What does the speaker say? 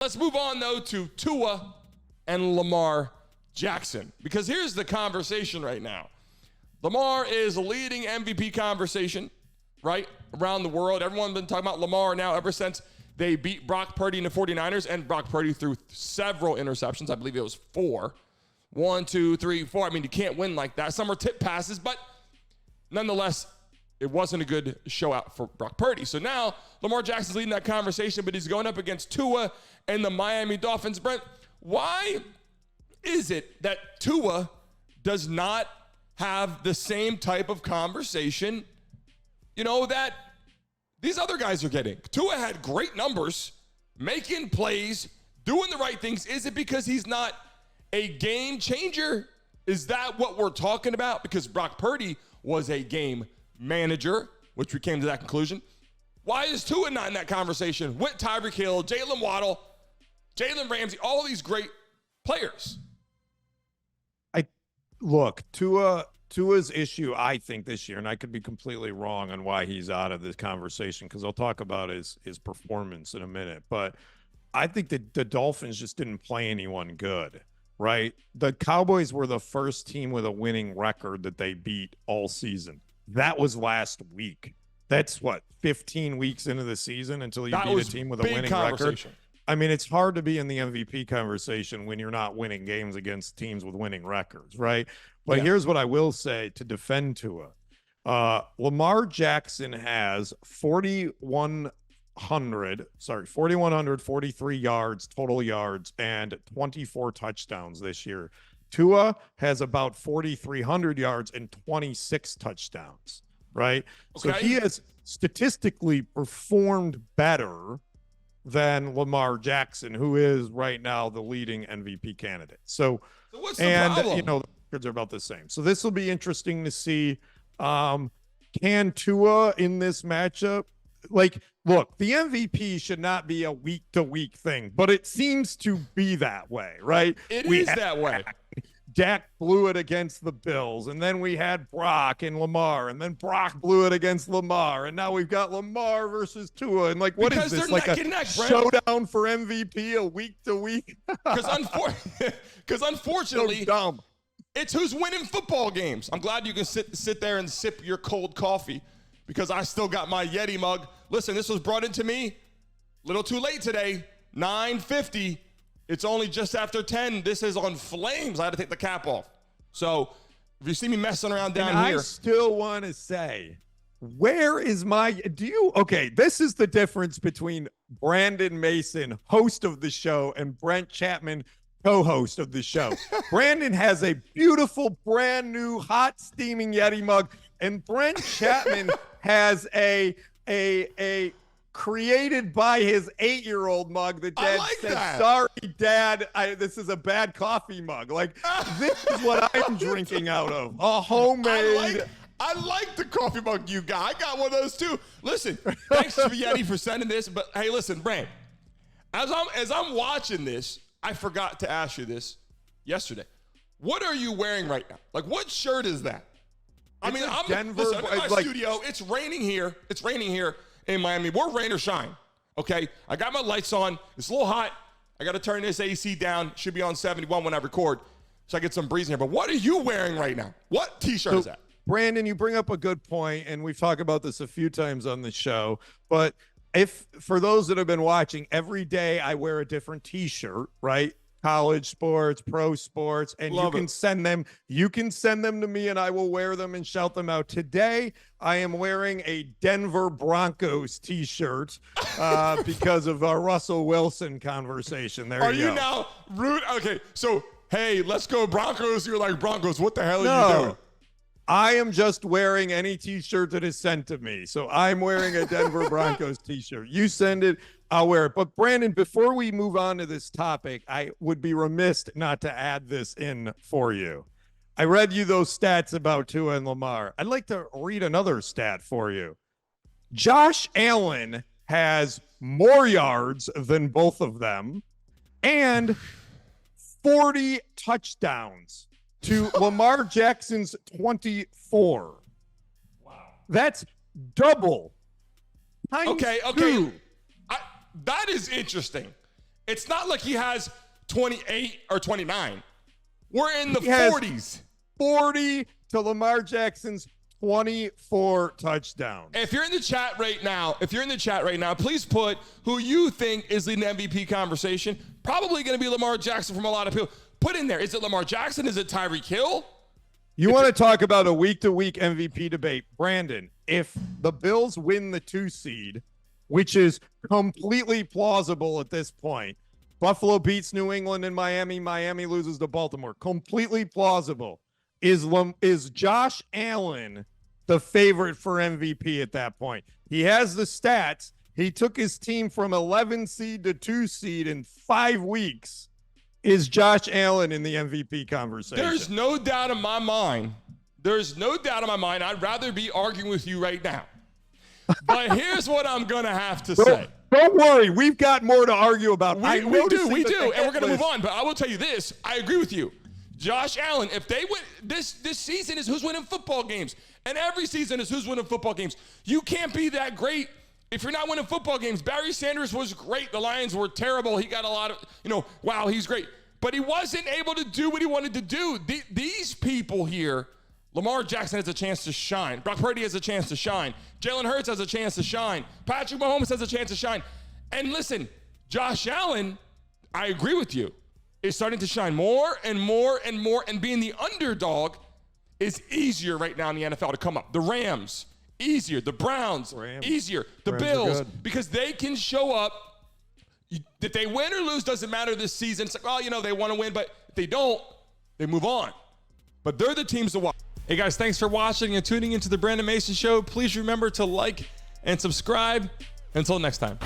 Let's move on, though, to Tua and Lamar Jackson, because here's the conversation right now. Lamar is leading MVP conversation, right, around the world. Everyone's been talking about Lamar now ever since they beat Brock Purdy and the 49ers, and Brock Purdy threw several interceptions. I believe it was 4. 1, 2, 3, 4. I mean, you can't win like that. Some are tip passes, but nonetheless, it wasn't a good show out for Brock Purdy. So now Lamar Jackson's leading that conversation, but he's going up against Tua and the Miami Dolphins. Brent, why is it that Tua does not have the same type of conversation, that these other guys are getting? Tua had great numbers, making plays, doing the right things. Is it because he's not a game changer? Is that what we're talking about? Because Brock Purdy was a game manager, which we came to that conclusion. Why is Tua not in that conversation with Tyreek Hill, Jalen Waddle, Jalen Ramsey, all these great players? Tua's issue, I think, this year, and I could be completely wrong on why he's out of this conversation, because I'll talk about his performance in a minute, but I think that the Dolphins just didn't play anyone good, right? The Cowboys were the first team with a winning record that they beat all season. That was last week. That's 15 weeks into the season until you beat a team with a winning record. I mean, it's hard to be in the MVP conversation when you're not winning games against teams with winning records, right? But here's what I will say to defend Tua. Lamar Jackson has 4,143 yards, total yards, and 24 touchdowns this year. Tua has about 4,300 yards and 26 touchdowns, right? Okay. So he has statistically performed better than Lamar Jackson, who is right now the leading MVP candidate. So what's the problem? The records are about the same. So this will be interesting to see. Can Tua in this matchup, look, the MVP should not be a week-to-week thing, but it seems to be that way, right? It is that way. Dak blew it against the Bills, and then we had Brock and Lamar, and then Brock blew it against Lamar, and now we've got Lamar versus Tua, and what is this, like a showdown for MVP a week-to-week? Because unfortunately, so dumb. It's who's winning football games. I'm glad you can sit there and sip your cold coffee, because I still got my Yeti mug. Listen, this was brought into me a little too late today, 9:50. It's only just after 10. This is on flames. I had to take the cap off. So if you see me messing around down here. I still want to say, where is this is the difference between Brandon Mason, host of the show, and Brent Chapman, co-host of the show. Brandon has a beautiful, brand new, hot, steaming Yeti mug, and Brent Chapman has a created by his 8-year-old mug that Dad said, sorry, Dad, this is a bad coffee mug. This is what I'm drinking out of. A homemade. I like the coffee mug you got. I got one of those too. Listen, thanks to Yeti for sending this. But hey, listen, Brand, as I'm watching this, I forgot to ask you this yesterday. What are you wearing right now? What shirt is that? I'm in my studio. It's raining here. It's raining here in Miami. We're rain or shine, okay? I got my lights on. It's a little hot. I got to turn this AC down. Should be on 71 when I record, so I get some breeze in here. But what are you wearing right now? What T-shirt is that? Brandon, you bring up a good point, and we've talked about this a few times on the show. But for those that have been watching, every day I wear a different T-shirt, right? College sports, pro sports, and you can send them to me and I will wear them and shout them out. Today, I am wearing a Denver Broncos T-shirt because of our Russell Wilson conversation. Are you now rude? Okay, so, hey, let's go Broncos. You're like, Broncos, what the hell are you doing? I am just wearing any T-shirt that is sent to me. So I'm wearing a Denver Broncos T-shirt. You send it, I'll wear it. But Brandon, before we move on to this topic, I would be remiss not to add this in for you. I read you those stats about Tua and Lamar. I'd like to read another stat for you. Josh Allen has more yards than both of them and 40 touchdowns to Lamar Jackson's 24. Wow. That's double. Okay. That is interesting. It's not like he has 28 or 29. We're in the 40s. 40 to Lamar Jackson's 24 touchdowns. If you're in the chat right now, please put who you think is leading the MVP conversation. Probably going to be Lamar Jackson from a lot of people. Put in there, is it Lamar Jackson? Is it Tyreek Hill? You want to talk about a week-to-week MVP debate. Brandon, if the Bills win the 2 seed, which is completely plausible at this point, Buffalo beats New England and Miami loses to Baltimore, completely plausible. Is Josh Allen the favorite for MVP at that point? He has the stats. He took his team from 11 seed to 2 seed in 5 weeks. Is Josh Allen in the MVP conversation? There's no doubt in my mind. I'd rather be arguing with you right now. But here's what I'm going to have to say. Don't worry. We've got more to argue about. We do. And we're going to move on. But I will tell you this. I agree with you. Josh Allen, if they win, this season is who's winning football games. And every season is who's winning football games. You can't be that great if you're not winning football games. Barry Sanders was great. The Lions were terrible. He got a lot of, wow, he's great. But he wasn't able to do what he wanted to do. These people here, Lamar Jackson has a chance to shine. Brock Purdy has a chance to shine. Jalen Hurts has a chance to shine. Patrick Mahomes has a chance to shine. And listen, Josh Allen, I agree with you, is starting to shine more and more and more, and being the underdog is easier right now in the NFL to come up. The Rams, easier. The Browns, easier. The Bills, because they can show up. If they win or lose, doesn't matter this season. It's like, they want to win, but if they don't, they move on. But they're the teams to watch. Hey, guys, thanks for watching and tuning into the Brandon Mason Show. Please remember to like and subscribe. Until next time.